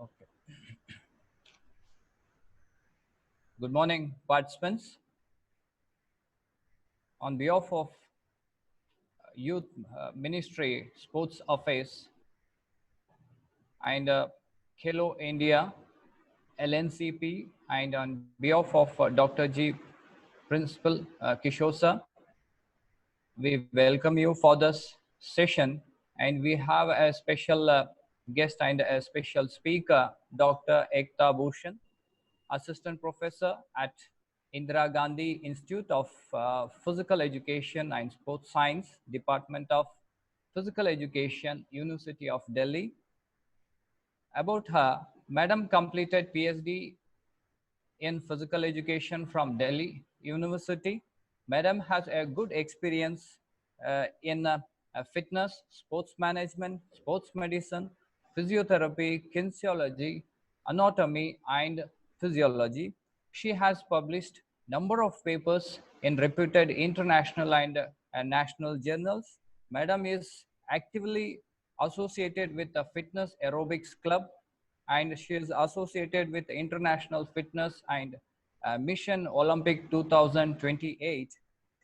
Okay. Good morning, participants. On behalf of Youth Ministry, Sports Affairs, and Khelo India, LNCP, and on behalf of Dr. G. Principal Kishore, we welcome you for this session. And we have a special guest and a special speaker, Dr. Ekta Bhushan, Assistant Professor at Indira Gandhi Institute of Physical Education and Sports Science, Department of Physical Education, University of Delhi. About her, Madam completed PhD in Physical Education from Delhi University. Madam has a good experience in fitness, sports management, sports medicine, physiotherapy, kinesiology, anatomy, and physiology. She has published number of papers in reputed international and national journals. Madam is actively associated with the Fitness Aerobics Club, and she is associated with International Fitness and Mission Olympic 2028.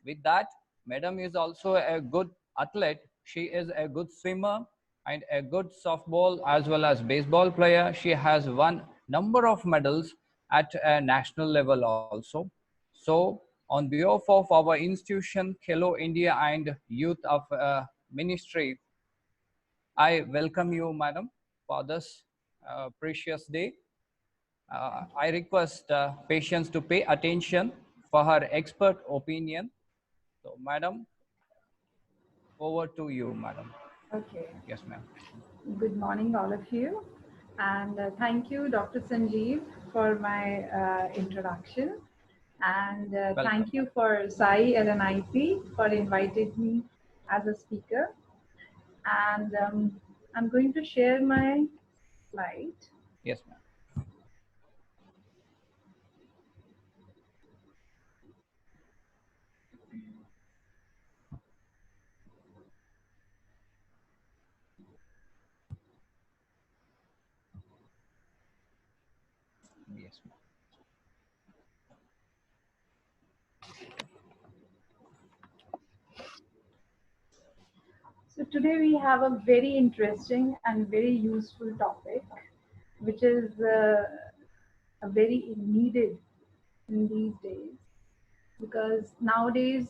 With that, Madam is also a good athlete. She is a good swimmer and a good softball as well as baseball player. She has won number of medals at a national level also. So, on behalf of our institution, Khelo India and Youth of Ministry, I welcome you, Madam, for this precious day. I request patients to pay attention for her expert opinion. So, Madam, over to you, Madam. Okay. Yes, ma'am. Good morning, all of you. And thank you, Dr. Sanjeev, for my introduction. And Welcome. thank you for Sai LNIP for inviting me as a speaker. And I'm going to share my slide. Yes, ma'am. Yes, ma'am. So today we have a very interesting and very useful topic, which is a very needed in these days, because nowadays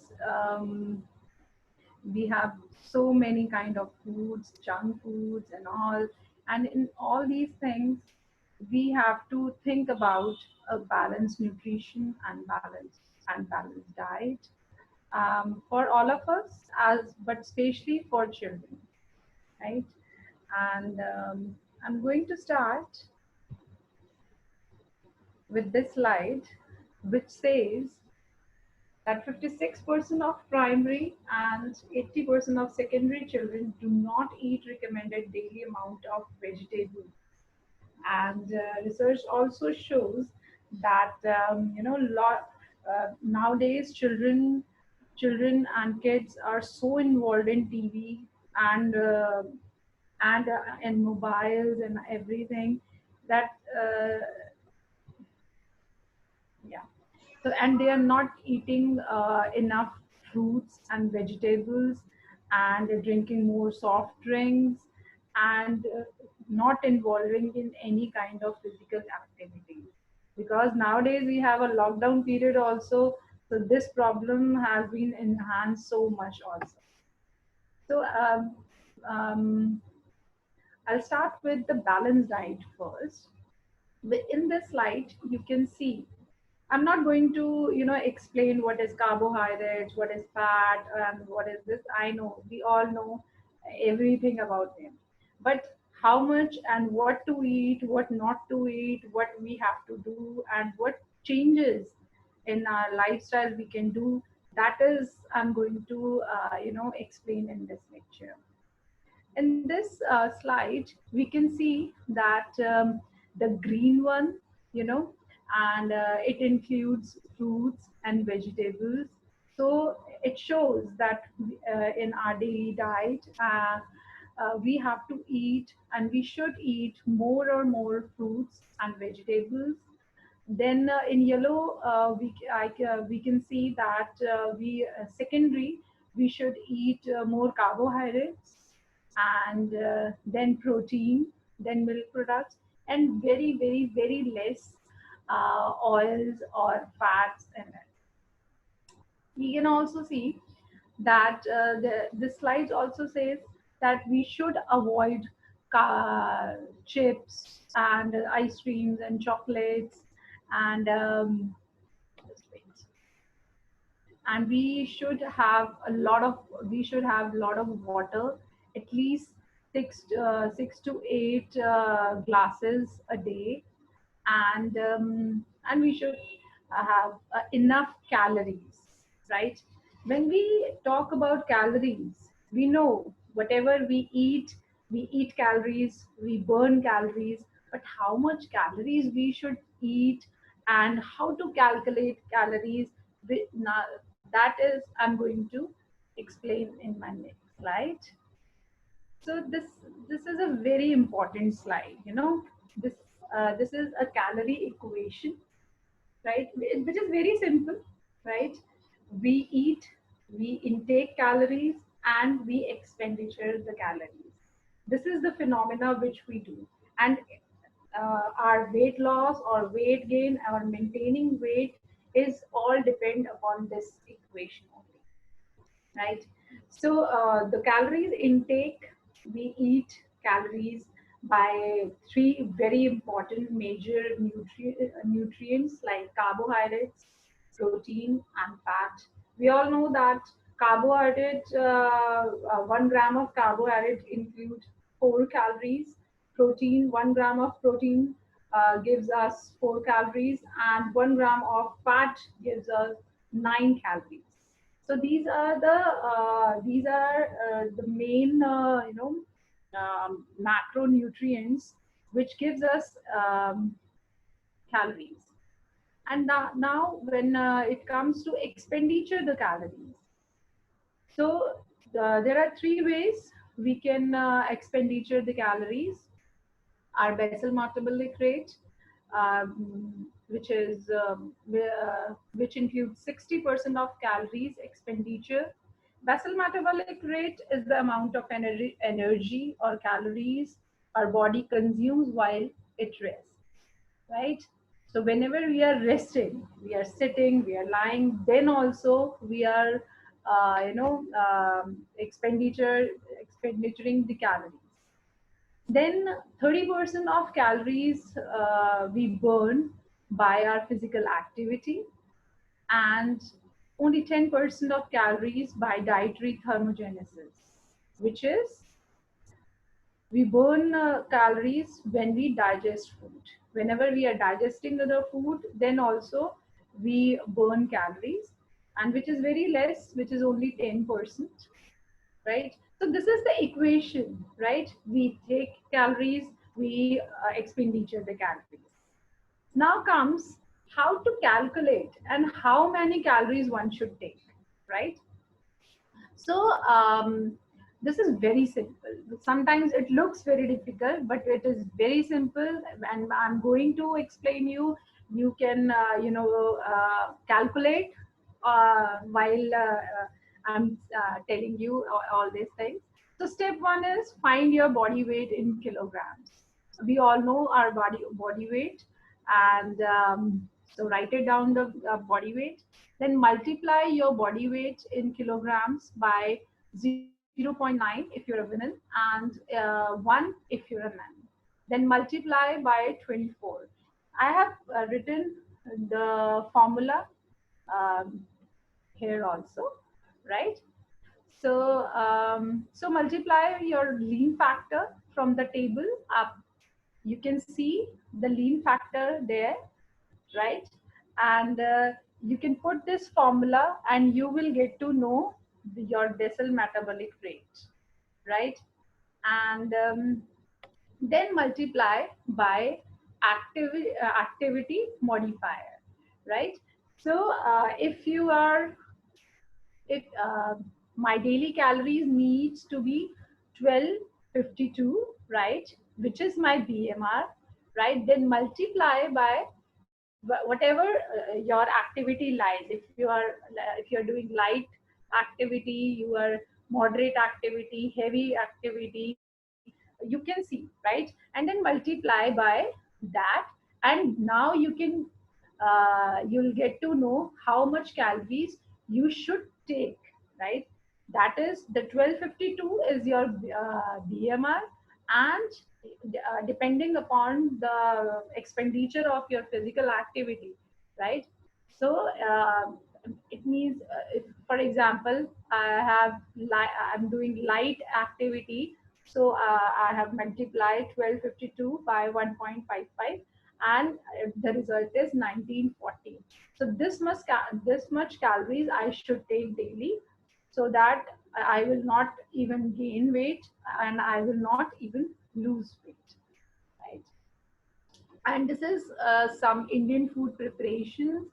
we have so many kind of foods, junk foods and all, and in all these things we have to think about a balanced nutrition and balanced diet for all of us, as but especially for children, right? And I'm going to start with this slide, which says that 56% of primary and 80% of secondary children do not eat recommended daily amount of vegetables. And research also shows that nowadays children and kids are so involved in TV and in mobiles and everything that yeah. So, and they are not eating enough fruits and vegetables, and they're drinking more soft drinks, and not involving in any kind of physical activity. Because nowadays we have a lockdown period also, so this problem has been enhanced so much also. So, um, I'll start with the balanced diet first. In this slide, you can see I'm not going to, explain what is carbohydrates, what is fat, and what is this. I know we all know everything about them, but how much and what to eat, what not to eat, what we have to do, and what changes in our lifestyle we can do. That is, I'm going to, explain in this lecture. In this slide, we can see that the green one, and it includes fruits and vegetables. So it shows that in our daily diet, we have to eat, and we should eat more or more fruits and vegetables. Then in yellow, we can see that we secondary, we should eat more carbohydrates, and then protein, then milk products, and very, very, very less oils or fats in it. We can also see that the slides also says that we should avoid chips and ice creams and chocolates, and just wait. And we should have a lot of water, at least six to eight glasses a day, and we should have enough calories, right? When we talk about calories, we know whatever we eat calories, we burn calories, but how much calories we should eat and how to calculate calories, that is I'm going to explain in my next slide. So this is a very important slide. This this is a calorie equation, right? Which is very simple, right? We eat, we intake calories, and we expenditure the calories. This is the phenomena which we do, and our weight loss or weight gain, our maintaining weight is all depend upon this equation only, right? So the calories intake, we eat calories by three very important major nutrients like carbohydrates, protein, and fat. We all know that carbohydrate, 1 gram of carbohydrate include 4 calories. Protein, 1 gram of protein gives us 4 calories, and 1 gram of fat gives us 9 calories. So these are the main macronutrients which gives us calories. And now when it comes to expenditure the calories, so there are three ways we can expenditure the calories. Our basal metabolic rate, which includes 60% of calories expenditure. Basal metabolic rate is the amount of energy or calories our body consumes while it rests, right? So whenever we are resting, we are sitting, we are lying, then also we are, expendituring the calories. Then 30% of calories we burn by our physical activity, and only 10% of calories by dietary thermogenesis, which is we burn calories when we digest food. Whenever we are digesting the food, then also we burn calories, and which is very less, which is only 10%, right? So this is the equation, right? We take calories, we expenditure the calories. Now comes how to calculate and how many calories one should take, right? So this is very simple. Sometimes it looks very difficult, but it is very simple, and I'm going to explain you. You can calculate while I'm telling you all these things. So step one is find your body weight in kilograms. We all know our body weight, and so write it down, the body weight. Then multiply your body weight in kilograms by 0.9 if you're a woman, and 1 if you're a man. Then multiply by 24. I have written the formula um, here also, right? So multiply your lean factor from the table up. You can see the lean factor there, right? And you can put this formula and you will get to know your basal metabolic rate, right? And then multiply by activity modifier, right? So if you are, if my daily calories needs to be 12 52, right, which is my BMR, right, then multiply by whatever your activity lies. If you're doing light activity, your moderate activity, heavy activity, you can see, right, and then multiply by that, and now you can you'll get to know how much calories you should take, right. That is the 1252 is your BMR, and depending upon the expenditure of your physical activity, right. So it means, if, for example, I'm doing light activity, so I have multiplied 1252 by 1.55, and the result is 1940. So this much calories I should take daily, so that I will not even gain weight and I will not even lose weight, right? And this is some Indian food preparations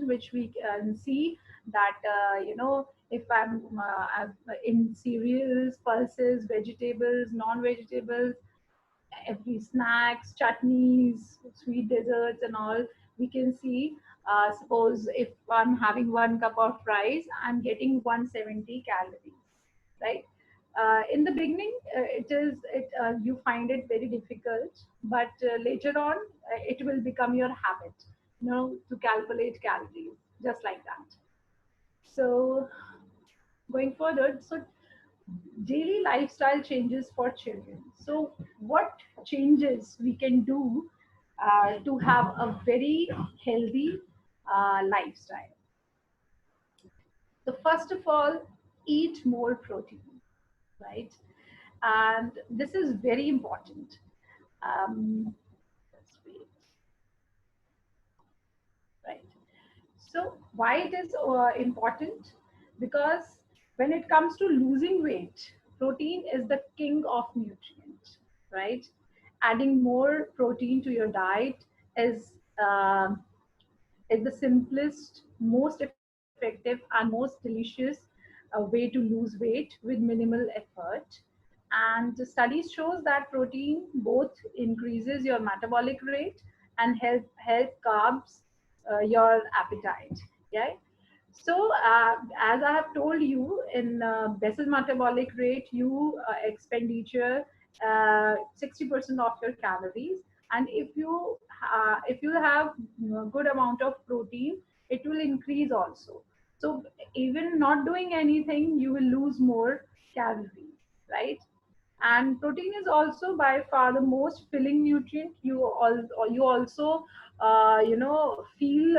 which we can see that if I'm in cereals, pulses, vegetables, non-vegetables, every snacks, chutneys, sweet desserts, and all, we can see. Suppose if I'm having 1 cup of rice, I'm getting 170 calories, right? In the beginning, you find it very difficult, but later on, it will become your habit, to calculate calories, just like that. So going further, so daily lifestyle changes for children. So, what changes we can do to have a very healthy lifestyle? So, first of all, eat more protein, right? And this is very important. Let's wait, right? So, why it is important? Because when it comes to losing weight, protein is the king of nutrients, right? Adding more protein to your diet is uh, is the simplest, most effective, and most delicious way to lose weight with minimal effort. And the studies shows that protein both increases your metabolic rate and help carbs your appetite. Yeah. So, as I have told you, in basal metabolic rate, you expenditure 60% of your calories, and if you have good amount of protein, it will increase also. So, even not doing anything, you will lose more calories, right? And protein is also by far the most filling nutrient. You also feel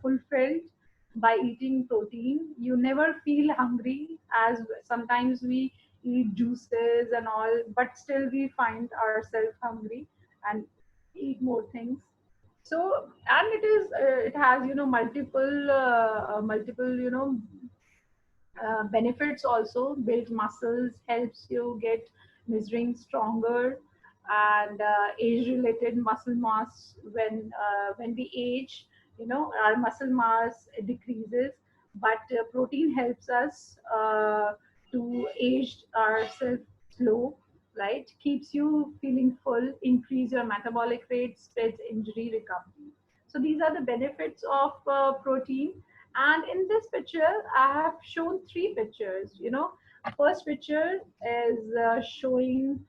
fulfilled by eating protein. You never feel hungry, as sometimes we eat juices and all, but still we find ourselves hungry and eat more things. So, and it has multiple benefits also. Build muscles, helps you get measuring stronger, and age related muscle mass. When we age, our muscle mass decreases, but protein helps us to age ourselves slow, right, keeps you feeling full, increase your metabolic rate, spreads injury recovery. So these are the benefits of protein. And in this picture, I have shown three pictures. First picture is showing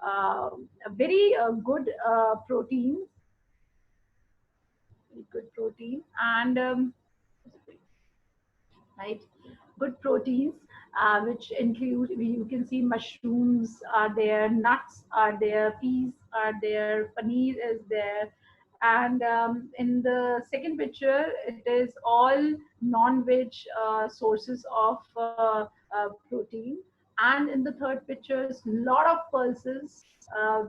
a very good protein, and right, good proteins, which include, you can see mushrooms are there, nuts are there, peas are there, paneer is there. And in the second picture, it is all non-veg sources of protein. And in the third picture, lot of pulses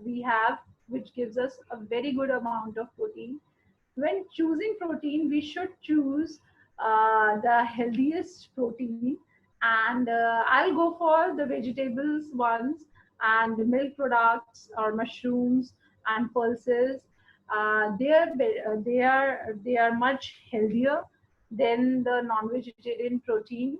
we have, which gives us a very good amount of protein. When choosing protein, we should choose the healthiest protein, and I'll go for the vegetables ones, and the milk products or mushrooms and pulses. They are much healthier than the non-vegetarian protein.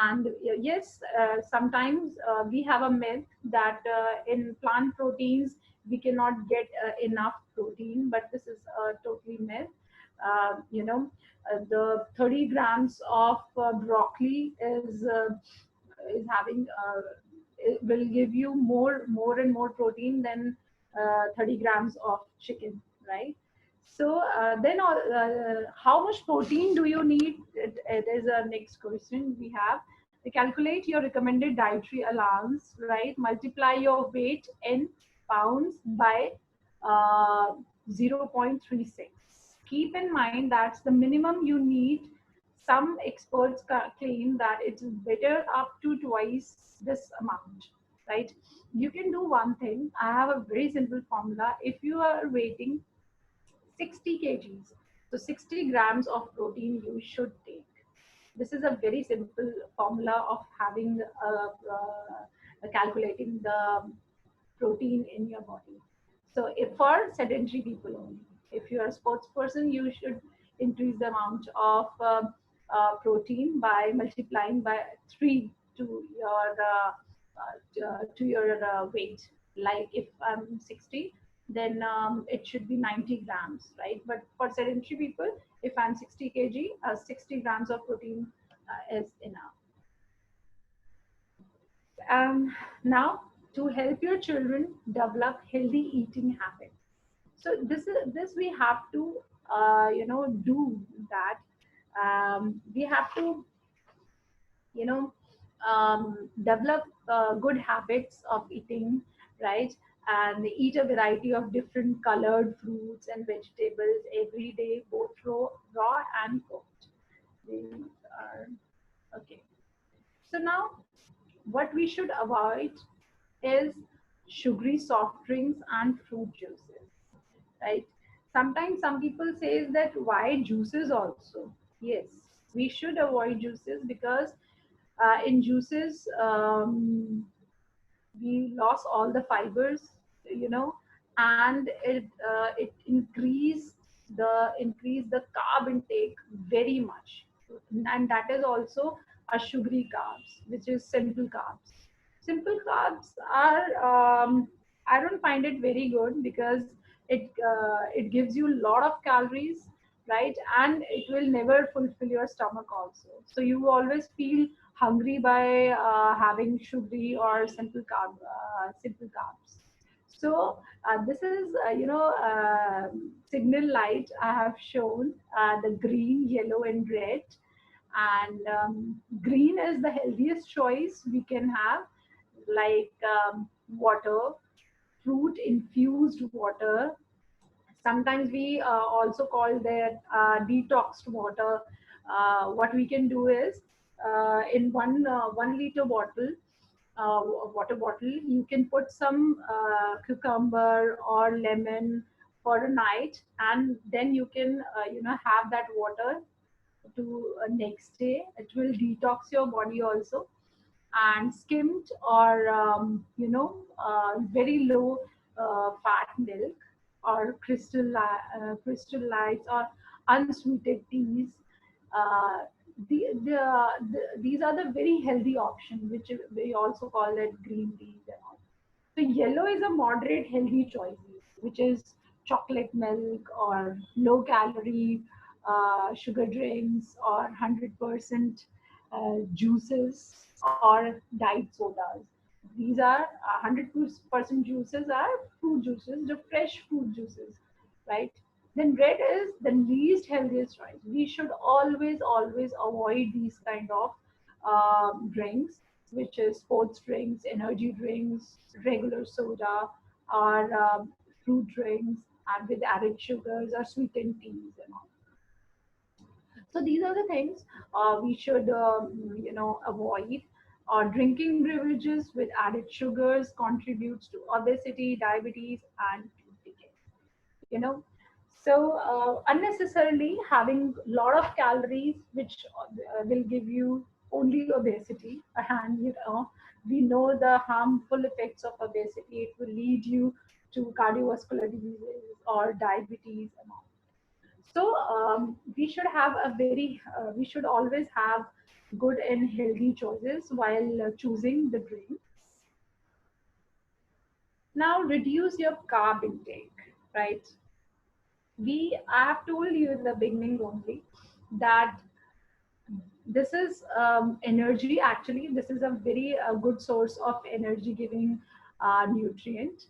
And yes, sometimes we have a myth that in plant proteins we cannot get enough protein, but this is a totally myth. The 30 grams of broccoli is having it will give you more and more protein than 30 grams of chicken, right? So then how much protein do you need? It is a next question we have. You calculate your recommended dietary allowance, right? Multiply your weight in pounds by uh, 0.36. Keep in mind that's the minimum you need. Some experts claim that it's better up to twice this amount, right? You can do one thing. I have a very simple formula. If you are weighing 60 kgs, so 60 grams of protein you should take. This is a very simple formula of having calculating the protein in your body. So if for sedentary people only, if you are a sports person, you should increase the amount of protein by multiplying by 3 to your weight. Like if I'm 60, then it should be 90 grams, right? But for sedentary people, if I'm 60 kg, 60 grams of protein is enough. Now, to help your children develop healthy eating habits. So this we have to do that. We have to you know develop good habits of eating, right? And eat a variety of different colored fruits and vegetables every day, both raw and cooked. These are okay. So now what we should avoid is sugary soft drinks and fruit juices, right? Sometimes some people says that why juices also. Yes, we should avoid juices because in juices we lost all the fibers, you know, and it increase the carb intake very much, and that is also a sugary carbs, which is simple carbs. Simple carbs are I don't find it very good because it gives you a lot of calories, right? And it will never fulfill your stomach also. So you always feel hungry by having sugary or simple carbs. So this is signal light I have shown the green, yellow, and red. And green is the healthiest choice we can have, like water, fruit infused water. Sometimes we also call that detoxed water. What we can do is in 1 liter bottle, water bottle, you can put some cucumber or lemon for a night, and then you can have that water to next day. It will detox your body also. And skimmed or very low fat milk, or crystal lights, or unsweetened teas. Uh, these are the very healthy option, which we also call it green teas and all. So yellow is a moderate healthy choice, which is chocolate milk or low calorie sugar drinks or 100% juices or diet sodas. These are 100% juices are fruit juices, the fresh fruit juices, right? Then red is the least healthiest choice. We should always avoid these kind of drinks, which is sports drinks, energy drinks, regular soda, or fruit drinks, and with added sugars or sweetened teas and all. So these are the things we should, avoid. Drinking beverages with added sugars contributes to obesity, diabetes, and tooth decay. You know, so unnecessarily having a lot of calories, which will give you only obesity, and we know the harmful effects of obesity. It will lead you to cardiovascular diseases or diabetes and all. So we should have a we should always have good and healthy choices while choosing the drinks. Now reduce your carb intake, right? I have told you in the beginning only that this is energy. Actually, this is a very good source of energy giving nutrient.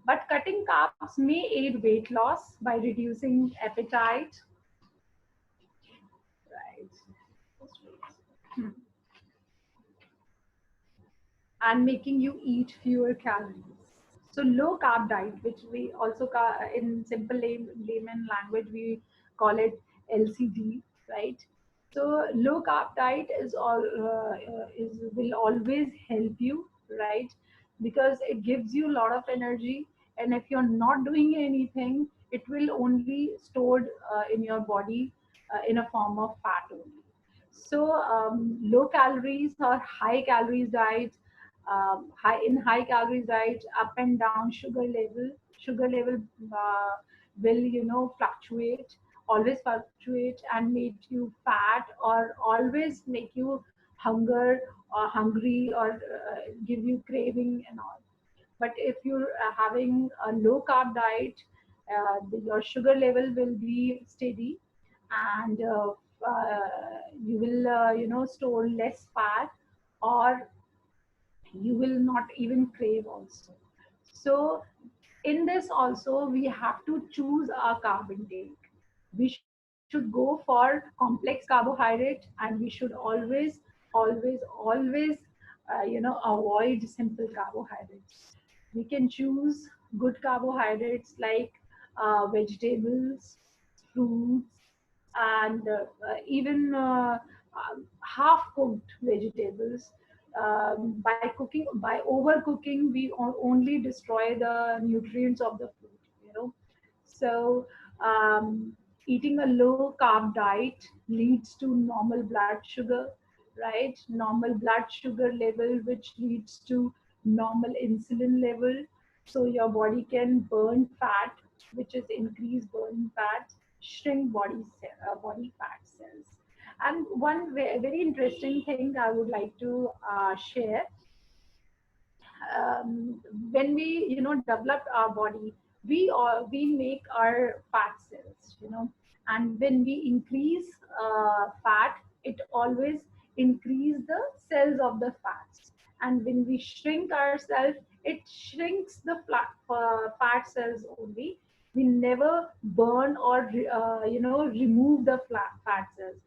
But cutting carbs may aid weight loss by reducing appetite, right? Hmm. And making you eat fewer calories. So low carb diet, which we also in simple layman language we call it LCD, right? So low carb diet is will always help you, right? Because it gives you a lot of energy, and if you're not doing anything, it will only stored in your body in a form of fat only. So low calories or high calories diet, high calories diet, up and down sugar level will fluctuate, always fluctuate and make you fat or always make you hunger or hungry or give you craving and all. But if you're having a low carb diet, your sugar level will be steady, and you will store less fat, or you will not even crave also. So in this also we have to choose our carb intake. We should go for complex carbohydrate, and we should always avoid simple carbohydrates. We can choose good carbohydrates like vegetables, fruits, and even half cooked vegetables. By overcooking, we only destroy the nutrients of the food, so eating a low carb diet leads to normal blood sugar, right? Normal blood sugar level, which leads to normal insulin level. So your body can burn fat, which is increase burning fat, shrink body fat cells. And one very interesting thing I would like to share, when we develop our body, we make our fat cells, and when we increase fat, it always increase the cells of the fats, and when we shrink ourselves, it shrinks the fat cells only. We never burn or remove the fat cells.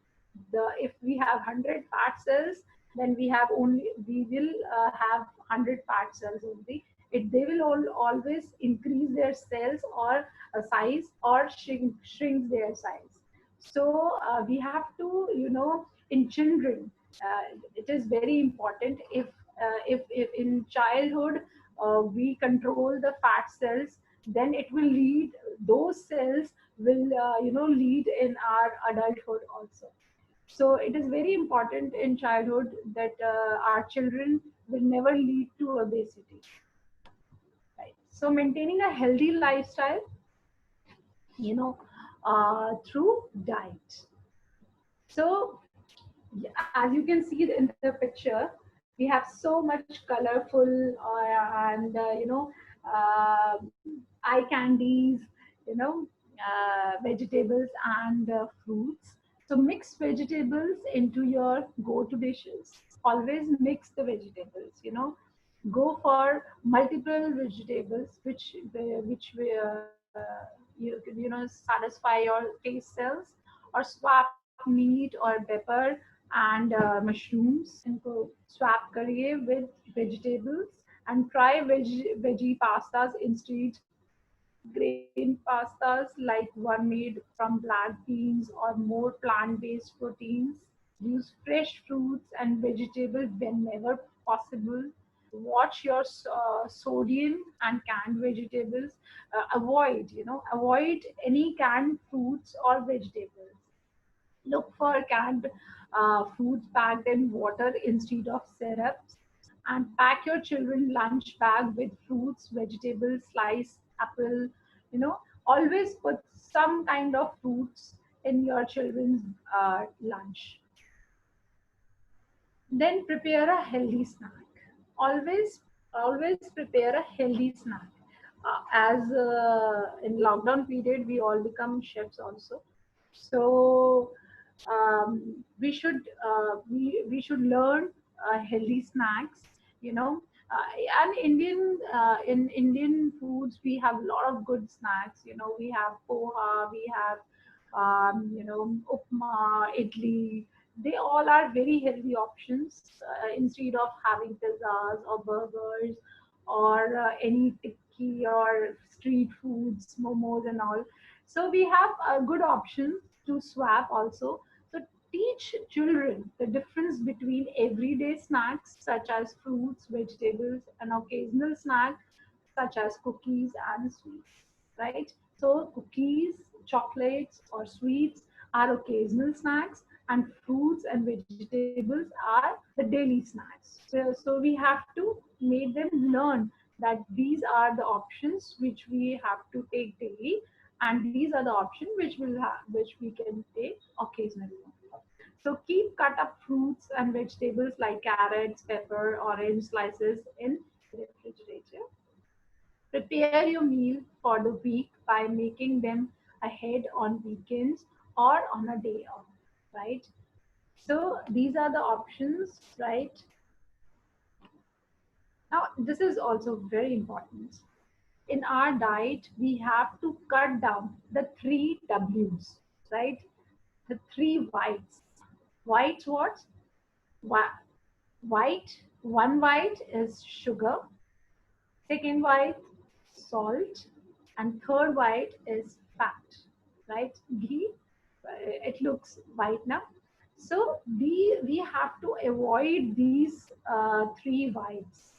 If we have 100 fat cells, then we will have 100 fat cells only. They will always increase their cells or size, or shrink their size. So we have to, in children, it is very important. If in childhood we control the fat cells, then it will lead, those cells will lead in our adulthood also. So it is very important in childhood that our children will never lead to obesity. Right. So maintaining a healthy lifestyle, through diet. So as you can see in the picture, we have so much colorful and eye candies, vegetables and fruits. So mix vegetables into your go-to dishes. Always mix the vegetables. Go for multiple vegetables, which satisfy your taste cells, or swap meat or pepper and mushrooms, and go swap curry with vegetables, and try veggie pastas instead grain pastas, like one made from black beans, or more plant-based proteins. Use fresh fruits and vegetables whenever possible. Watch your sodium and canned vegetables. Avoid any canned fruits or vegetables. Look for canned foods packed in water instead of syrups. And pack your children lunch bag with fruits, vegetables, slice apple. Always put some kind of fruits in your children's lunch. Then prepare a healthy snack. Always prepare a healthy snack. As in lockdown period, we all become chefs also. So we should learn healthy snacks. You know, and in Indian foods we have a lot of good snacks. You know, we have poha, we have upma, idli. They all are very healthy options instead of having pizzas or burgers or any tikki or street foods, momos and all. So we have a good option to swap also. So teach children the difference between everyday snacks such as fruits, vegetables, and occasional snack such as cookies and sweets, right? So cookies, chocolates, or sweets are occasional snacks, and fruits and vegetables are the daily snacks. So we have to make them learn that these are the options which we have to take daily, and these are the options which we can take occasionally. So keep cut up fruits and vegetables like carrots, pepper, orange slices in refrigerator. Prepare your meal for the week by making them ahead on weekends or on a day off, right? So these are the options, right? Now, this is also very important. In our diet, we have to cut down the three W's, right? The three whites. Whites what? Whi- White, one white is sugar, second white, salt, and third white is fat, right? Ghee, it looks white now. So we have to avoid these three whites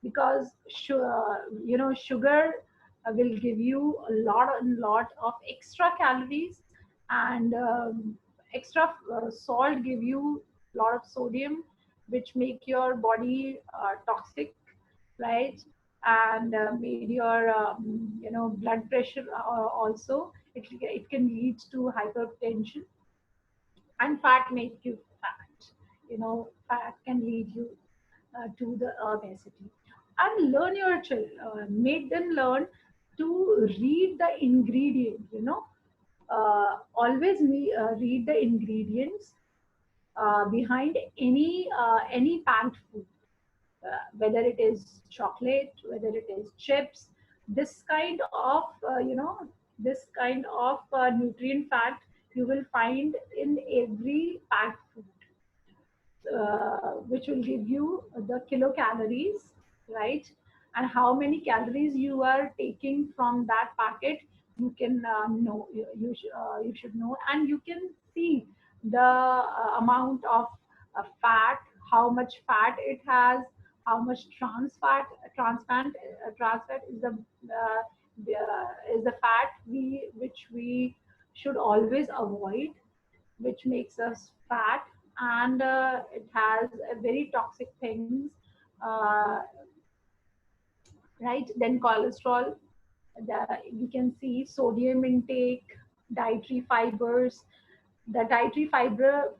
because sugar will give you a lot of extra calories, and extra salt give you a lot of sodium, which make your body toxic, right? And made your blood pressure also. It can lead to hypertension, and fat make you fat. Fat can lead you to the obesity. And learn your children, make them learn to read the ingredients. Always read the ingredients behind any packed food, whether it is chocolate, whether it is chips. This kind of nutrient fact you will find in every packed food, which will give you the kilocalories, right? And how many calories you are taking from that packet, you can know. You should know, and you can see the amount of fat, how much fat it has, how much trans fat is the fat which we should always avoid, which makes us fat, and it has a very toxic things, uh, right? Then cholesterol, we can see sodium intake, dietary fibers. The dietary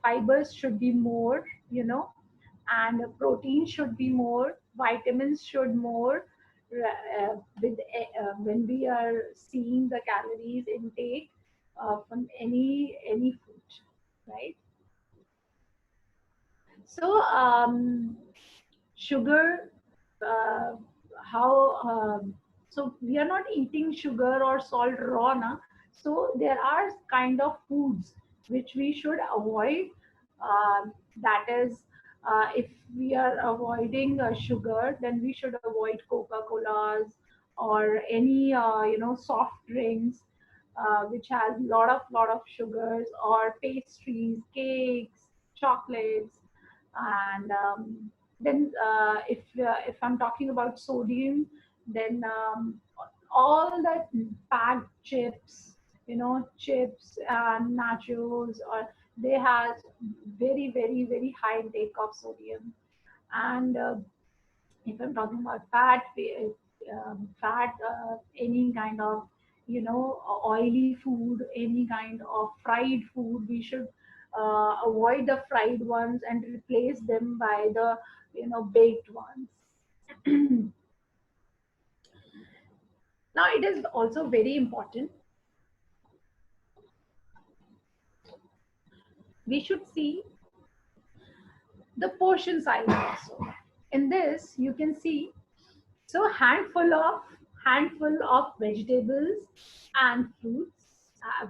fibers should be more, and protein should be more, vitamins should more, when we are seeing the calories intake from any food, right? So sugar, uh, how so we are not eating sugar or salt raw na. So there are kind of foods which we should avoid. That is, if we are avoiding sugar, then we should avoid Coca Colas or any soft drinks which has lot of sugars, or pastries, cakes, chocolates. And then if I'm talking about sodium, then all that packed chips, chips and nachos, or they have very very very high intake of sodium. And if I'm talking about fat, any kind of oily food, any kind of fried food. We should avoid the fried ones and replace them by the baked ones. Now it is also very important, we should see the portion size also. In this you can see, so handful of vegetables and fruits,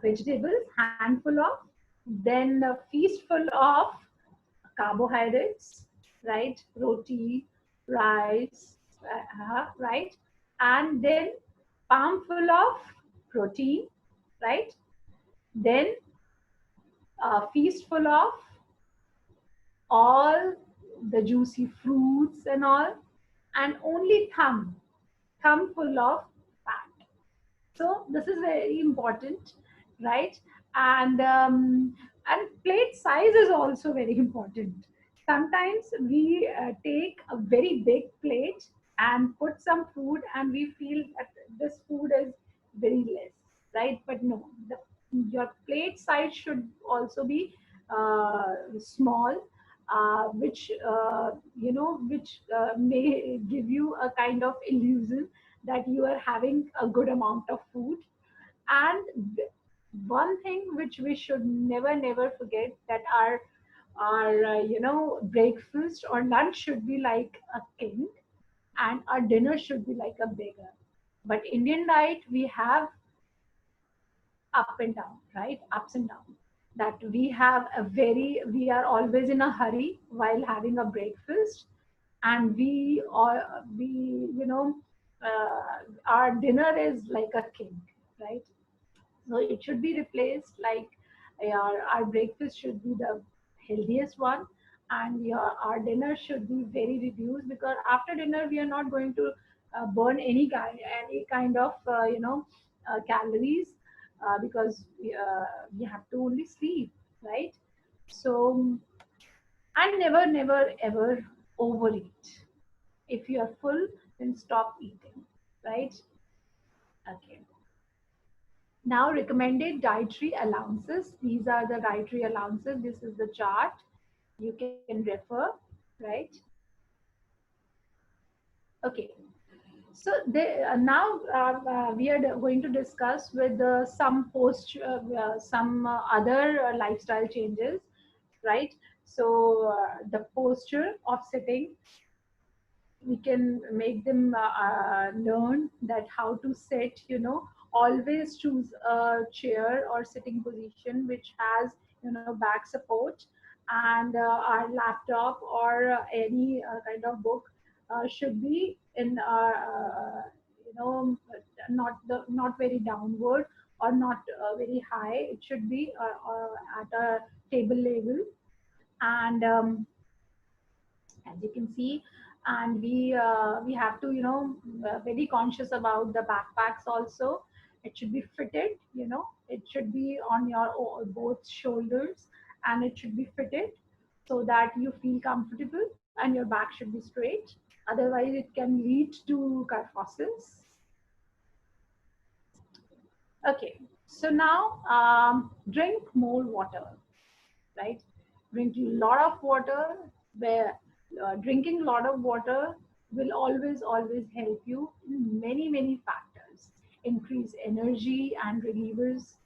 vegetables handful of, then a feastful of carbohydrates, right? Roti, rice, right? And then palmful of protein, right? Then a feastful of all the juicy fruits and all, and only thumb full of fat. So this is very important, right? And plate size is also very important. Sometimes we take a very big plate and put some food, and we feel that this food is very less, right? But no, your plate size should also be small, which may give you a kind of illusion that you are having a good amount of food. And one thing which we should never forget, that our breakfast or lunch should be like a king, and our dinner should be like a beggar. But Indian diet, we have up and down, right? Ups and downs. That we are always in a hurry while having a breakfast, and we our dinner is like a king, right? So it should be replaced like our breakfast should be the healthiest one, and our dinner should be very reduced, because after dinner we are not going to burn any kind of calories, because we have to only sleep, right? So, and never ever overeat. If you are full, then stop eating, right? Okay. Now, recommended dietary allowances. These are the dietary allowances. This is the chart. You can refer, right? Okay. So now we are going to discuss with some other lifestyle changes, right? So the posture of sitting, we can make them learn that how to sit, always choose a chair or sitting position which has back support, and our laptop or any kind of book should be in you know not very downward, or not very high. It should be at a table level. And as you can see, and we have to very conscious about the backpacks also. It should be fitted, it should be on your both shoulders, and it should be fitted so that you feel comfortable, and your back should be straight. Otherwise it can lead to kyphosis. Okay, so now drink more water, right? Drink a lot of water. Where drinking a lot of water will always help you in many factors. Increase energy and relievers,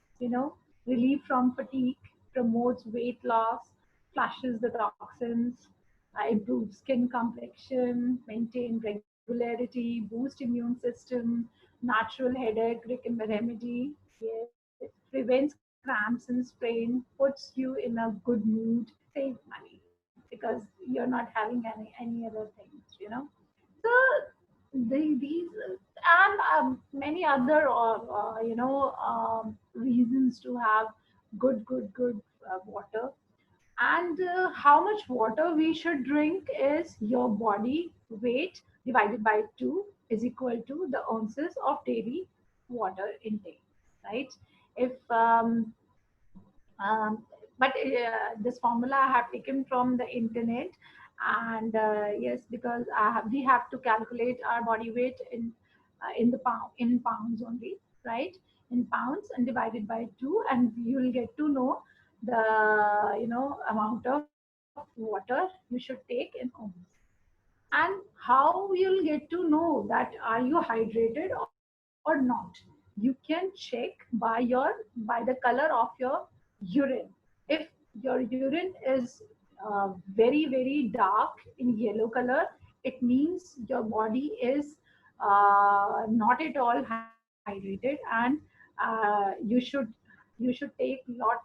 relief from fatigue, promotes weight loss, flushes the toxins, improves skin complexion, maintain regularity, boost immune system, natural headache remedy. Yes, prevents cramps and strain, puts you in a good mood, save money because you're not having any other things. So these and many other reasons to have good water. And how much water we should drink is your body weight divided by 2 is equal to the ounces of daily water intake, right? If um, but this formula I have taken from the internet, and yes, because we have to calculate our body weight in the pound in pounds only, right? in pounds and divided by 2, and you'll get to know the amount of water you should take in ounce. And how you'll get to know that are you hydrated or not? You can check by the color of your urine. If your urine is very dark in yellow color, it means your body is not at all hydrated, and you should take lot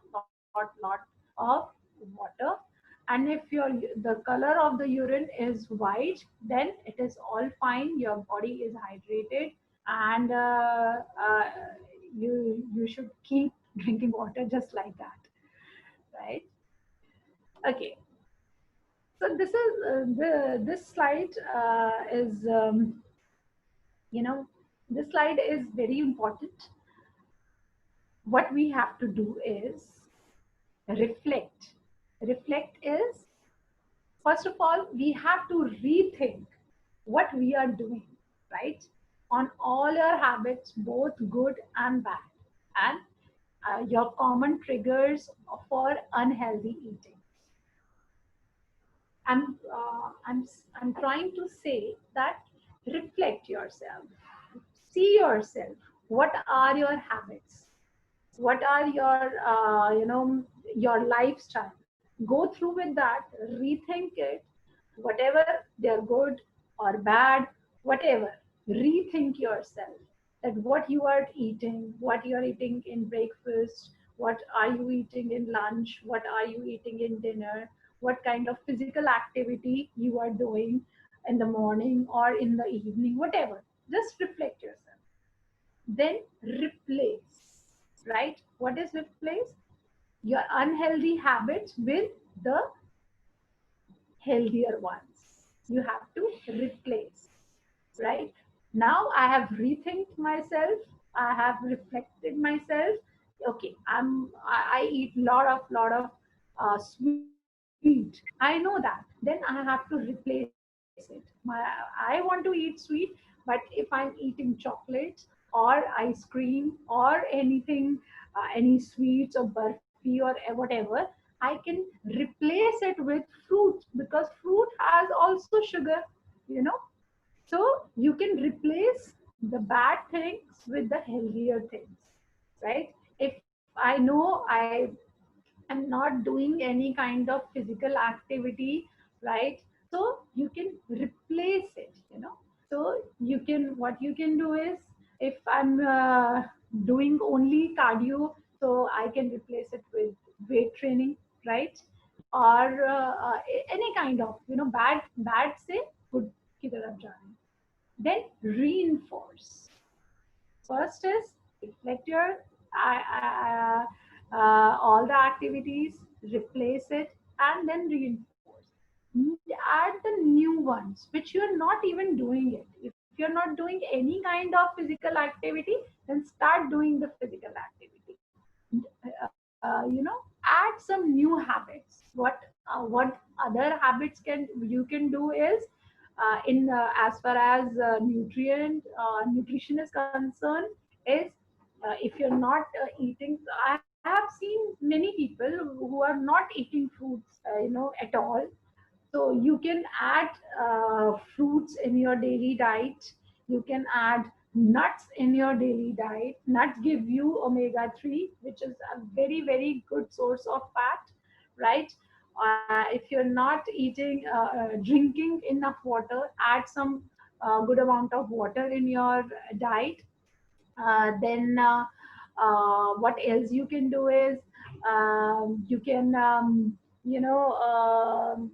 of water. And if the color of the urine is white, then it is all fine, your body is hydrated. And you should keep drinking water just like that, right? Okay, so this is this slide is you know this slide is very important. What we have to do is reflect. Reflect is, first of all, we have to rethink what we are doing, right? On all your habits, both good and bad, and your common triggers for unhealthy eating. I'm trying to say that reflect yourself, see yourself. What are your habits? What are your lifestyle? Go through with that, rethink it. Whatever they're good or bad, whatever, rethink yourself, that what you are eating, what you are eating in breakfast, what are you eating in lunch, what are you eating in dinner, what kind of physical activity you are doing in the morning or in the evening, whatever. Just reflect yourself. Then replace, right? What is replace? Your unhealthy habits with the healthier ones. You have to replace, right? Now I have rethinked myself. I have reflected myself. Okay, I eat lot of sweet. I know that. Then I have to replace it. I want to eat sweet, but if I'm eating chocolates or ice cream or anything, any sweets or burfi or whatever, I can replace it with fruit, because fruit has also sugar, you know. So you can replace the bad things with the healthier things, right? If I know I am not doing any kind of physical activity, right? So you can replace it. So what you can do is, if I'm doing only cardio, so I can replace it with weight training, right? Or any kind of bad say good ki taraf ja rahe hain. Then reinforce. First is reflect your all the activities, replace it, and then reinforce. Add the new ones which you're not even doing it. If you're not doing any kind of physical activity, then start doing the physical activity. Add some new habits. What other habits you can do is, in as far as nutrition is concerned, is if you're not eating. I have seen many people who are not eating fruits, at all. So you can add fruits in your daily diet. You can add nuts in your daily diet. Nuts give you omega 3, which is a very good source of fat, right? If you're not drinking enough water, add some good amount of water in your diet. Then what else you can do is, you can you know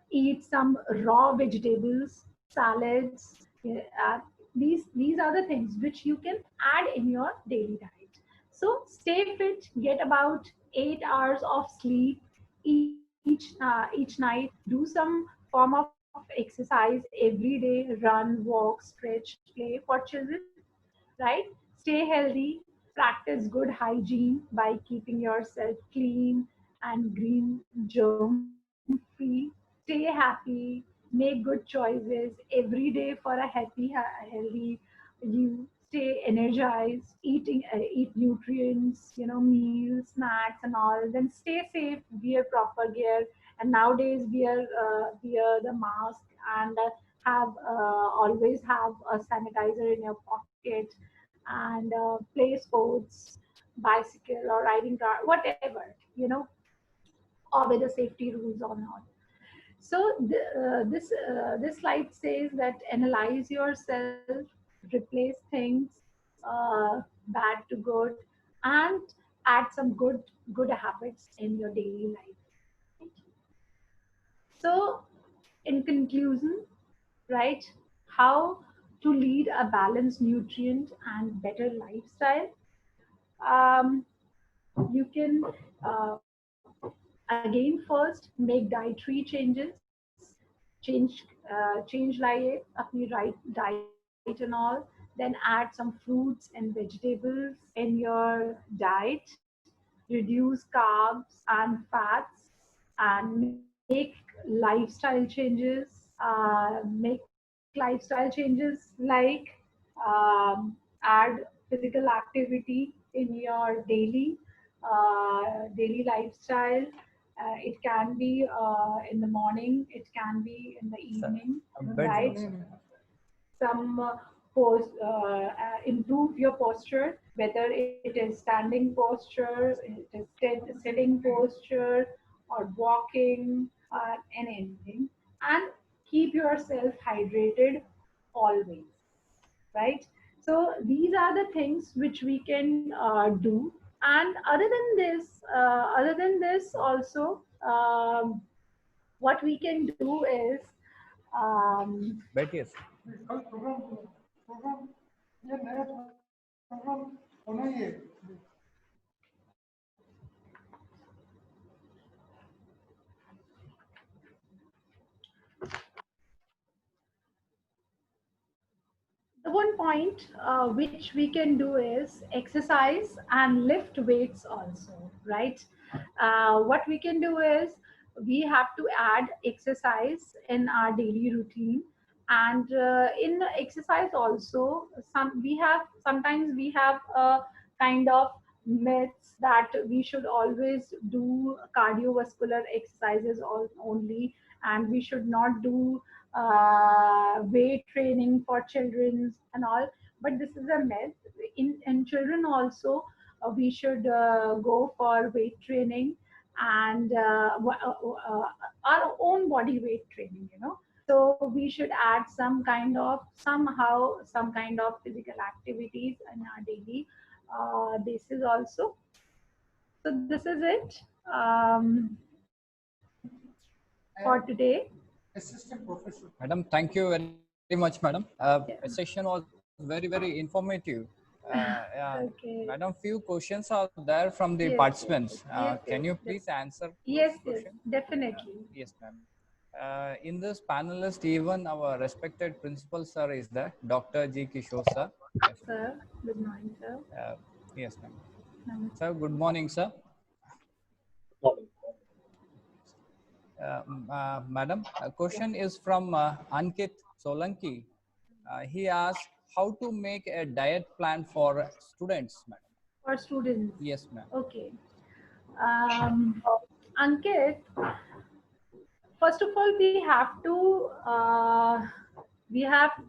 eat some raw vegetables, salads. Yeah, these are the things which you can add in your daily diet. So stay fit, get about 8 hours of sleep each night. Do some form of exercise every day: run, walk, stretch, play for children, right? Stay healthy, practice good hygiene by keeping yourself clean and green, germ free. Stay happy, make good choices every day for a happy, healthy you. stay energized, eat nutrients, meals, snacks, and all. Then stay safe, wear proper gear, and nowadays wear the mask, and have always have a sanitizer in your pocket, and play sports, bicycle or riding car, whatever, obey the safety rules or not. So this slide says that analyze yourself, replace things bad to good, and add some good habits in your daily life. So, in conclusion, right, how to lead a balanced, nutrient, and better lifestyle. Um, you can again first make dietary changes, change diet, अपनी right diet and all. Then add some fruits and vegetables in your diet. Reduce carbs and fats, and make lifestyle changes. Make lifestyle changes like add physical activity in your daily lifestyle. It can be in the morning, it can be in the Sir, evening, a bit low, right? sir. Some improve your posture, whether it is standing posture, it is sitting posture, or walking, and anything. And keep yourself hydrated always, right? So these are the things which we can do. And other than this also, what we can do is बैठिए sir. कल programme ये नया programme होना ही है the one point which we can do is exercise and lift weights also, right? What we can do is we have to add exercise in our daily routine. And in the exercise also, sometimes we have a kind of myths that we should always do cardiovascular exercises only, and we should not do weight training for children and all. But this is a myth. In children also, we should go for weight training, and our own body weight training, so we should add some kind of physical activities in our daily basis also. So this is it for today. assistant professor Madam, thank you very much, madam. Yeah. Session was very informative. Okay. Madam, few questions are there from the Yes, participants. yes, Can you yes, please answer yes, those yes, questions? definitely. Yes, ma'am. In this panelist, even our respected principal sir is there, Dr. G. Kishore sir. Yes, Sir, good morning, sir. yes, ma'am. Namaste. Sir, good morning, sir. Madam, a question is from Ankit Solanki. He asks how to make a diet plan for students, madam. For students. Yes, ma'am. Okay. Ankit, first of all, we have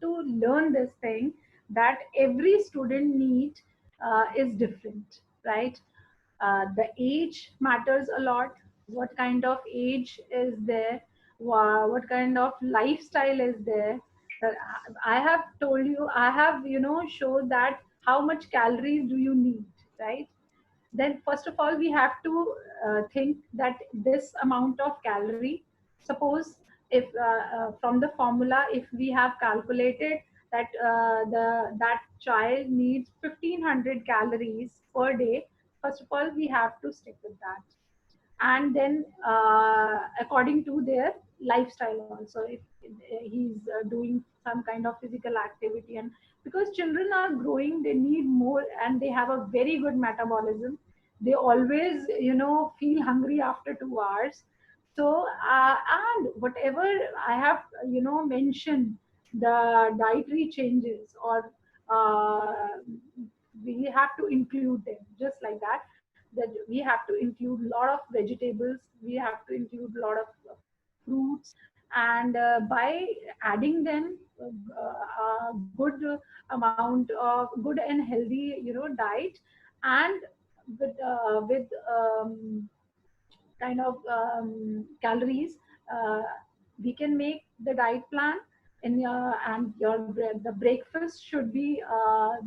to learn this thing that every student need is different, right? The age matters a lot. What kind of age is there? What kind of lifestyle is there? Uh, I have told you, I have showed that how much calories do you need, right? Then first of all we have to think that this amount of calorie, suppose if from the formula, if we have calculated that that child needs 1500 calories per day, first of all we have to stick with that. And then according to their lifestyle also, if he's doing some kind of physical activity, and because children are growing, they need more, and they have a very good metabolism. They always feel hungry after 2 hours. So and whatever I have mentioned, the dietary changes or have to include them just like that. That we have to include a lot of vegetables, we have to include a lot of fruits, and by adding them a good amount of good and healthy, diet, and with kind of calories, uh, we can make the diet plan. And the breakfast should be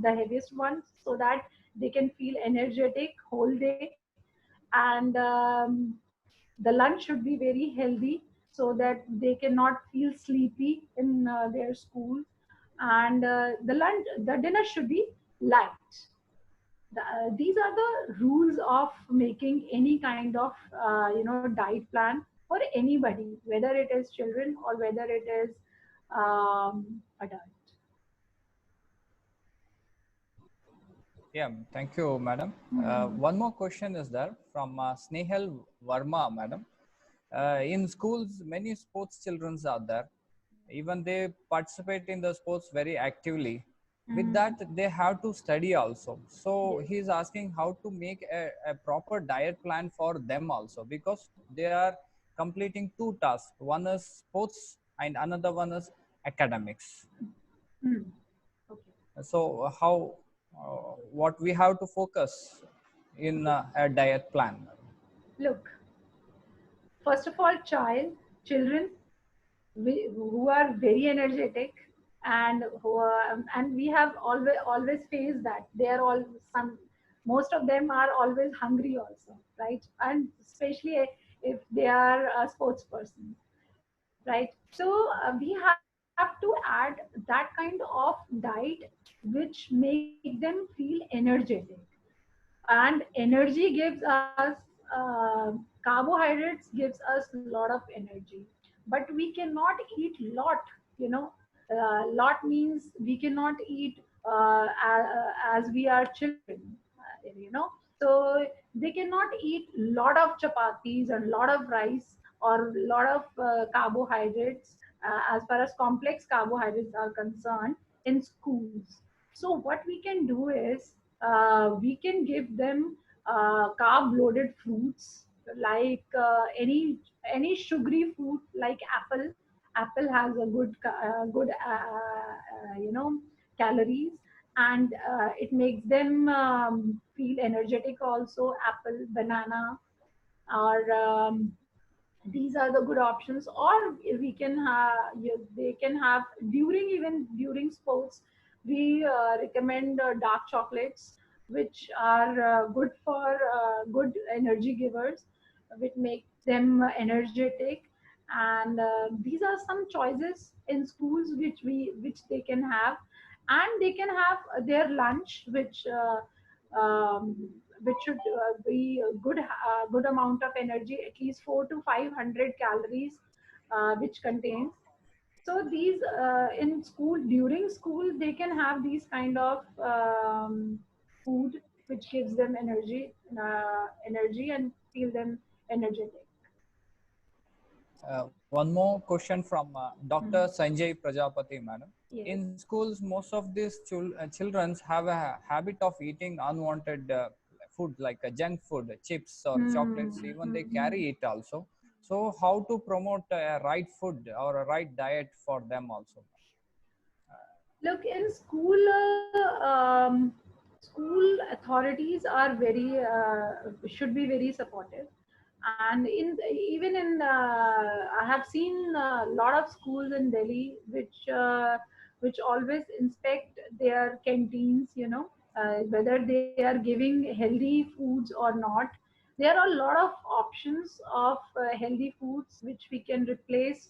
the heaviest one, so that they can feel energetic whole day. And the lunch should be very healthy, so that they cannot feel sleepy in their school. And the dinner should be light. These are the rules of making any kind of diet plan for anybody, whether it is children or whether it is adult. Yeah, thank you, madam. One more question is there from Snehal Verma, madam. In schools, many sports children are there. Even they participate in the sports very actively. With that, they have to study also. So Yes. he's asking how to make a proper diet plan for them also, because they are completing two tasks. One is sports and another one is academics. Hmm. Okay. So how, what we have to focus in a diet plan? Look, first of all, children who are very energetic, and and we have always faced that they are all some most of them are always hungry also, right? And especially if they are a sports person, right? So we have to add that kind of diet which make them feel energetic. And energy gives us carbohydrates gives us a lot of energy, but we cannot eat lot, you know lot means we cannot eat as we are children, so they cannot eat lot of chapatis and lot of rice or lot of carbohydrates, as far as complex carbohydrates are concerned, in schools. So what we can do is, we can give them carb loaded fruits, like any sugary fruit like apple. Apple has a good calories, and it makes them feel energetic also. Apple, banana, or these are the good options. Or we can have, they can have during, even during sports, we recommend dark chocolates, which are good for good energy givers, which make them energetic. And these are some choices in schools which they can have. And they can have their lunch, um, which should be a good amount of energy, at least 4 to 500 calories, which contains. So these, in school, during school, they can have these kind of food which gives them energy and feel them energetic. One more question from Dr. Sanjay Prajapati, madam. Yes. In schools, most of these children have a habit of eating unwanted food like junk food, chips or chocolates. Even they carry it also. So, how to promote a right food or a right diet for them also? Look, in school, school authorities are very should be very supportive. And even in I have seen a lot of schools in Delhi which always inspect their canteens, whether they are giving healthy foods or not. There are a lot of options of healthy foods which we can replace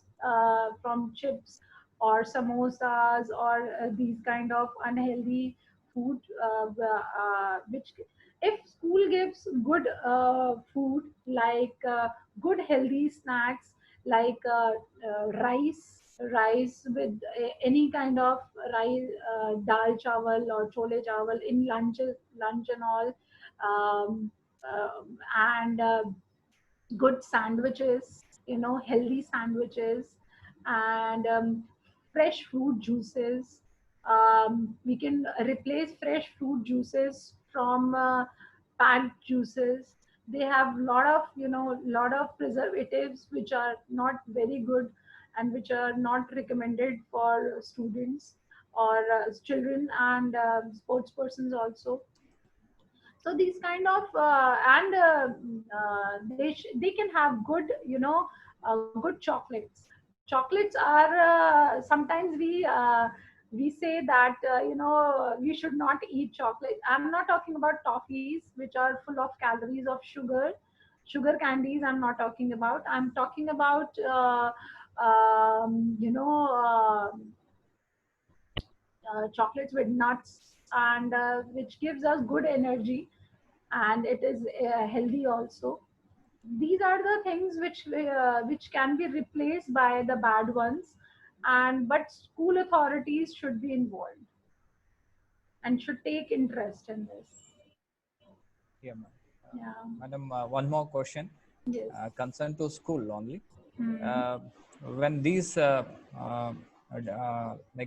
from chips or samosas or these kind of unhealthy food, which, if school gives good food, like good healthy snacks, like rice with any kind of rice, dal chawal or chole chawal in lunch and all, um, and good sandwiches, healthy sandwiches, and fresh fruit juices. We can replace fresh fruit juices from packed juices. They have lot of, lot of preservatives which are not very good and which are not recommended for students or children and sports persons also. So these kind of and they can have good, good chocolates. Chocolates are sometimes we say that we should not eat chocolate. I'm not talking about toffees which are full of calories of sugar candies. I'm not talking about. I'm talking about chocolates with nuts and which gives us good energy, and it is healthy also. These are the things which can be replaced by the bad ones, and but school authorities should be involved and should take interest in this. Yeah, ma'am. Yeah. Madam, one more question Yes. concerned to school only. Hmm. Uh, when these like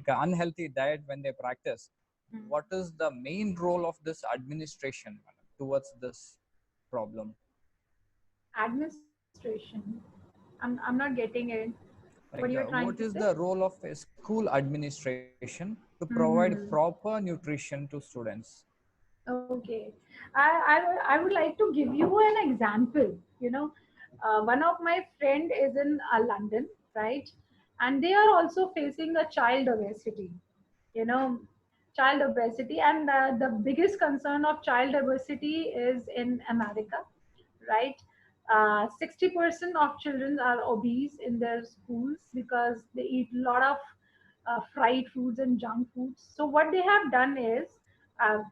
unhealthy diet when they practice, what is the main role of this administration, madam, towards this problem? Administration. I'm not getting it. What Like, you're trying what to is say? the role of a school administration to provide Hmm. proper nutrition to students? Okay. I would like to give you an example. One of my friend is in London, right? And they are also facing a child obesity. You know, child obesity, and the biggest concern of child obesity is in America, right? 60% of children are obese in their schools because they eat a lot of fried foods and junk foods. So what they have done is,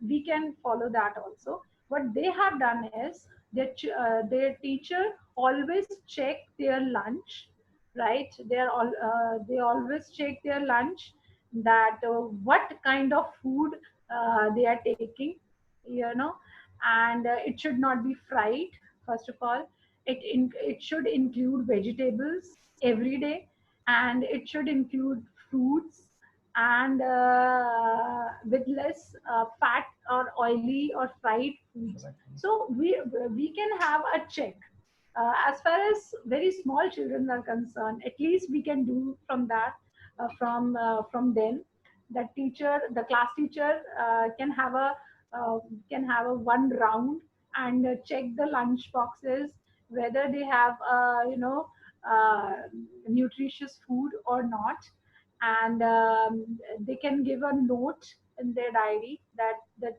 we can follow that also. What they have done is their teacher always check their lunch, right? They always check their lunch, that what kind of food they are taking, you know, and it should not be fried. First of all, it should include vegetables every day, and it should include fruits, and with less fat or oily or fried foods. So we can have a check. As far as very small children are concerned, at least we can do from that, from them. The class teacher uh, can have a one round and check the lunch boxes whether they have uh, nutritious food or not, and they can give a note in their diary that the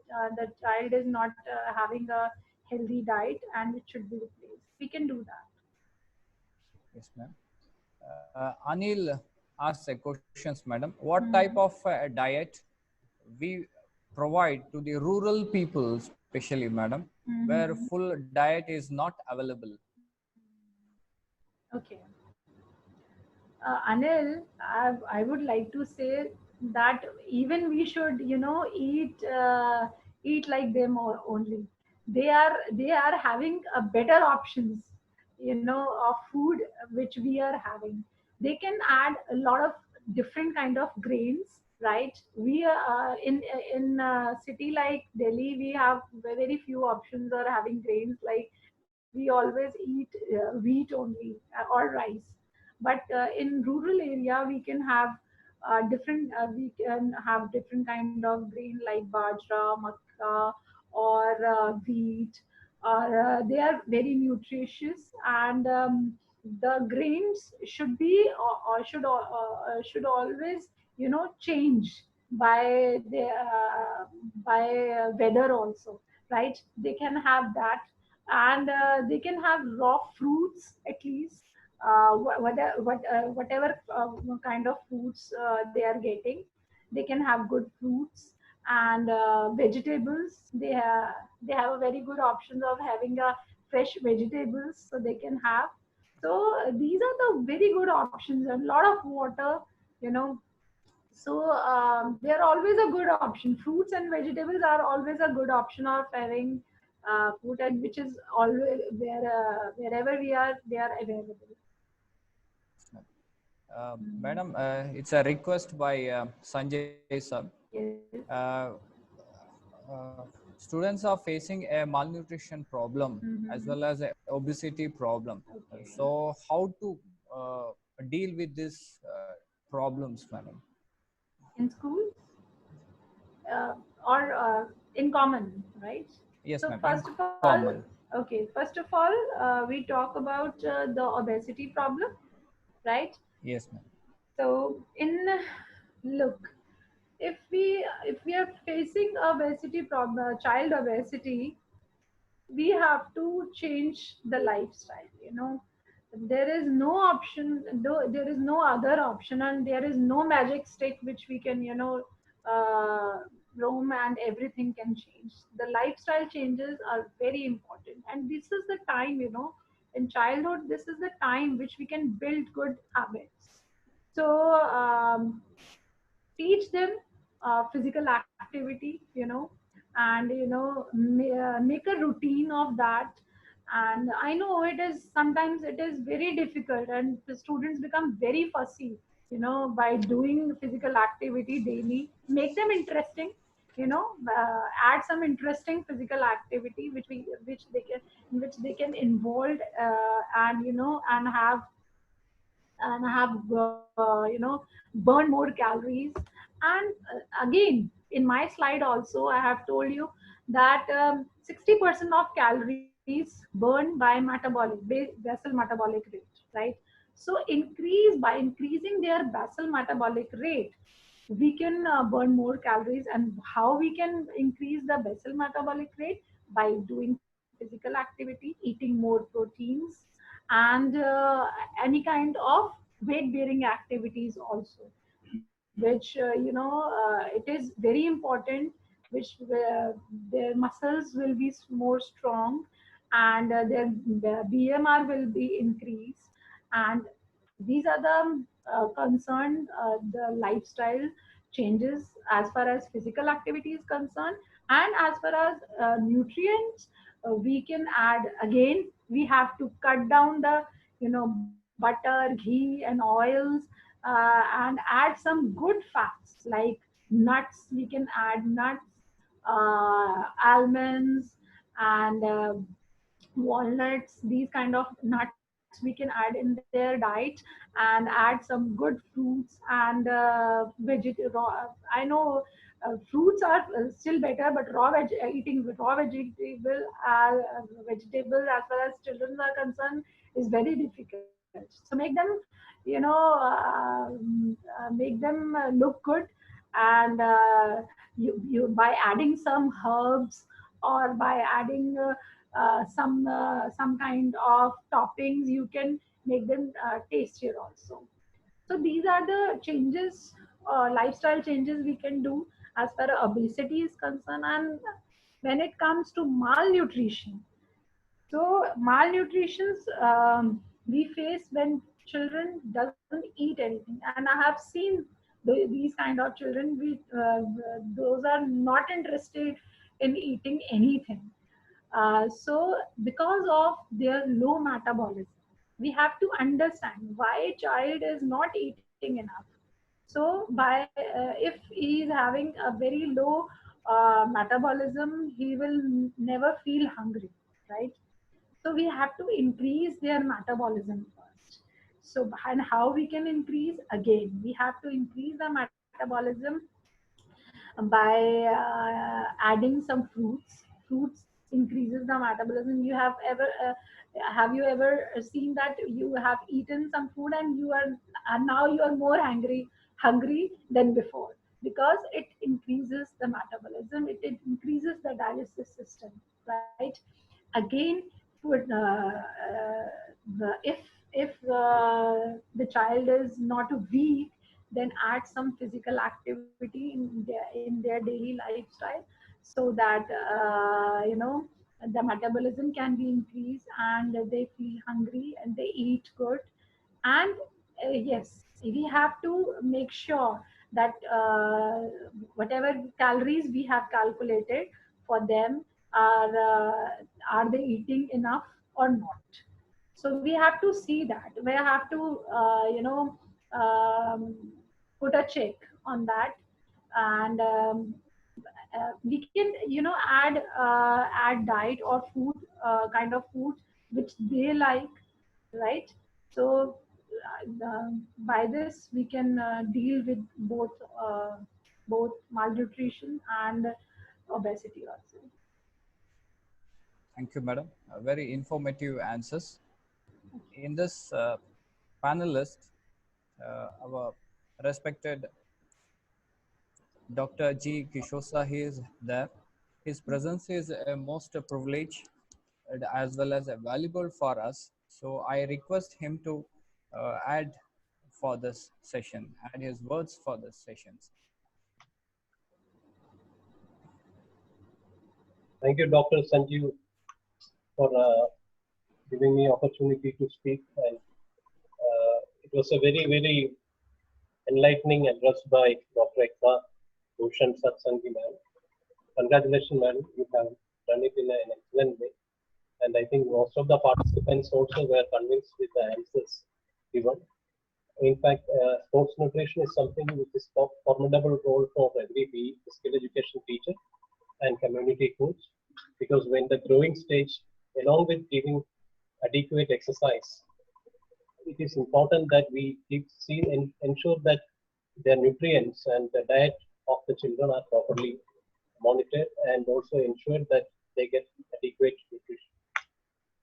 child is not having a healthy diet and it should be replaced. We can do that. Yes, ma'am. Anil asks a questions, madam. What type Hmm. of diet we provide to the rural people, especially, madam, where Mhm. full diet is not available? Okay. Anil, I would like to say that even we should, eat like them only. They are having a better options, of food which we are having. They can add a lot of different kind of grains, right? We in city like Delhi, we have very few options or having grains. Like we always eat wheat only or rice, but in rural area we can have different kind of grain like bajra, makka, or wheat, or they are very nutritious, and the grains should be should always change by the by weather also, right? They can have that, and they can have raw fruits at least, whatever kind of fruits they are getting. They can have good fruits and vegetables. They have a very good options of having a fresh vegetables, so they can have. So these are the very good options, and a lot of water, you know. So they are always a good option. Fruits and vegetables are always a good option of having food, and which is always wherever we are, they are available. Madam, it's a request by Sanjay sir. Yes. Uh, students are facing a malnutrition problem as Mm-hmm. well as a obesity problem. Okay. So how to deal with these problems, madam? In schools uh, or in common, right? Yes, So ma'am. In first of all, common. okay, first of all, we talk about the obesity problem, right? Yes, ma'am. So in look, if we are facing obesity problem, child obesity, we have to change the lifestyle. There is no option, though there is no other option, and there is no magic stick which we can uh, roam and everything can change. The lifestyle changes are very important, and this is the time, in childhood, this is the time which we can build good habits. So teach them physical activity, and make a routine of that. And I know it is sometimes it is very difficult, and the students become very fussy, by doing physical activity daily. Make them interesting, add some interesting physical activity which they can involve, and have burn more calories. And again, in my slide also I have told you that 60% of calories burned by basal metabolic rate, right? So by increasing their basal metabolic rate, we can burn more calories. And how we can increase the basal metabolic rate? By doing physical activity, eating more proteins, and any kind of weight bearing activities also, which it is very important, which their muscles will be more strong, and their BMR will be increased. And these are the concerned the lifestyle changes as far as physical activity is concerned. And as far as nutrients, we can add, again, we have to cut down the butter, ghee, and oils, and add some good fats like nuts. We can add nuts, almonds, and walnuts. These kind of nuts we can add in their diet, and add some good fruits and I know fruits are still better, but eating raw vegetables as far as children are concerned is very difficult. So make them, make them look good. And you by adding some herbs, or by adding some kind of toppings, you can make them tastier also. So these are the changes, lifestyle changes we can do as far as obesity is concerned. And when it comes to malnutrition, so malnutrition we face when children doesn't eat anything. And I have seen these kind of children, those are not interested in eating anything. So because of their low metabolism, we have to understand why child is not eating enough. So if he is having a very low metabolism, he will never feel hungry, right? So we have to increase their metabolism first. So and how we can increase? Again, we have to increase the metabolism by adding some fruits. Fruits increases the metabolism. Have you ever seen that you have eaten some food and now you are more hungry than before, because it increases the metabolism, it increases the digestive system, right? Again, food, if the child is not weak, then add some physical activity in their daily lifestyle, so that the metabolism can be increased, and they feel hungry and they eat good. And yes, we have to make sure that whatever calories we have calculated for them, are they eating enough or not. So we have to see that, we have to um, put a check on that. And we can add diet or food, kind of food which they like, right? So by this we can deal with both malnutrition and obesity also. Thank you, madam. Very informative answers. In this panelist, our respected Dr. G. Kishosa, he is there. His presence is a most privilege and as well as a valuable for us. So I request him to add for this session, add his words for this sessions. Thank you, Dr. Sanjeev, for giving me opportunity to speak. And it was a very, very enlightening address by Dr. Ekta Bhushan Satsangi, ma'am. Congratulations, madam. You have done it in an excellent way. And I think most of the participants also were convinced with the answers given. In fact, sports nutrition is something which is a formidable role for every PE, physical education teacher and community coach, because when the growing stage, along with giving adequate exercise, it is important that we keep seen and ensure that their nutrients and the diet of the children are properly monitored and also ensure that they get adequate nutrition.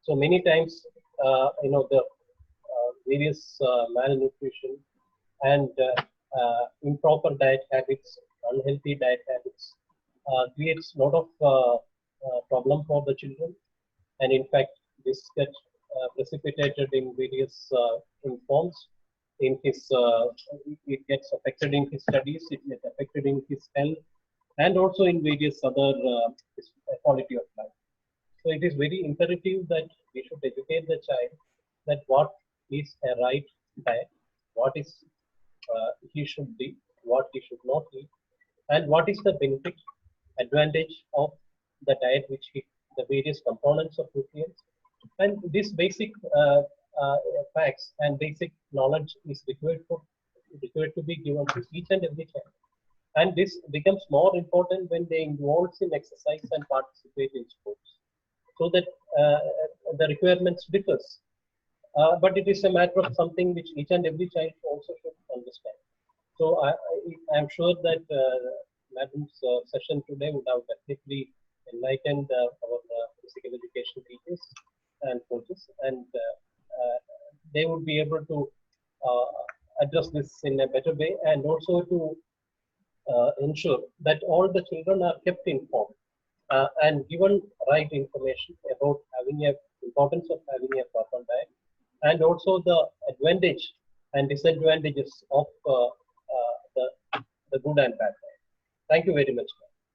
So many times, the various malnutrition and improper diet habits, unhealthy diet habits, creates a lot of problem for the children. And in fact, this gets precipitated in various in forms. In his, it gets affected in his studies, it gets affected in his health, and also in various other his quality of life. So it is very imperative that we should educate the child that what is a right diet, what is he should be, what he should not eat, and what is the benefit, advantage of the diet which he, the various components of nutrients. And this basic uh, facts and basic knowledge is required to be given to each and every child. And this becomes more important when they involve in exercise and participate in sports, so that the requirements differs. But it is a matter of something which each and every child also should understand. So I'm sure that Madam's session today would have definitely enlightened our physical education teachers and coaches, and they would be able to address this in a better way, and also to ensure that all the children are kept informed and given right information about having a importance of having a proper diet, and also the advantage and disadvantages of the good and bad diet. Thank you very much.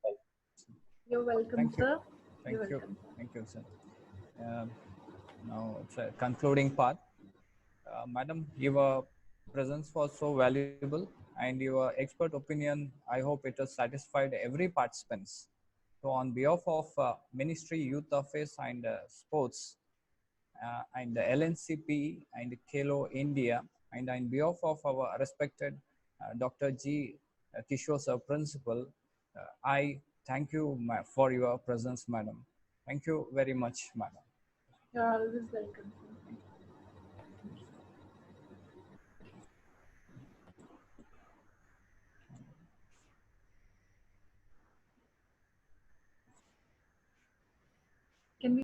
Thank you. You're welcome, Thank you. sir. Thank You're you. welcome. Thank you, sir. Now it's a concluding part. Madam, your presence was so valuable and your expert opinion, I hope it has satisfied every participants. So on behalf of Ministry Youth Affairs and Sports and the LNCP and Kelo India, and on behalf of our respected Dr. G. Kishore sir, Principal, I thank you for your presence, madam. Thank you very much, madam. You're always welcome, sir. Can we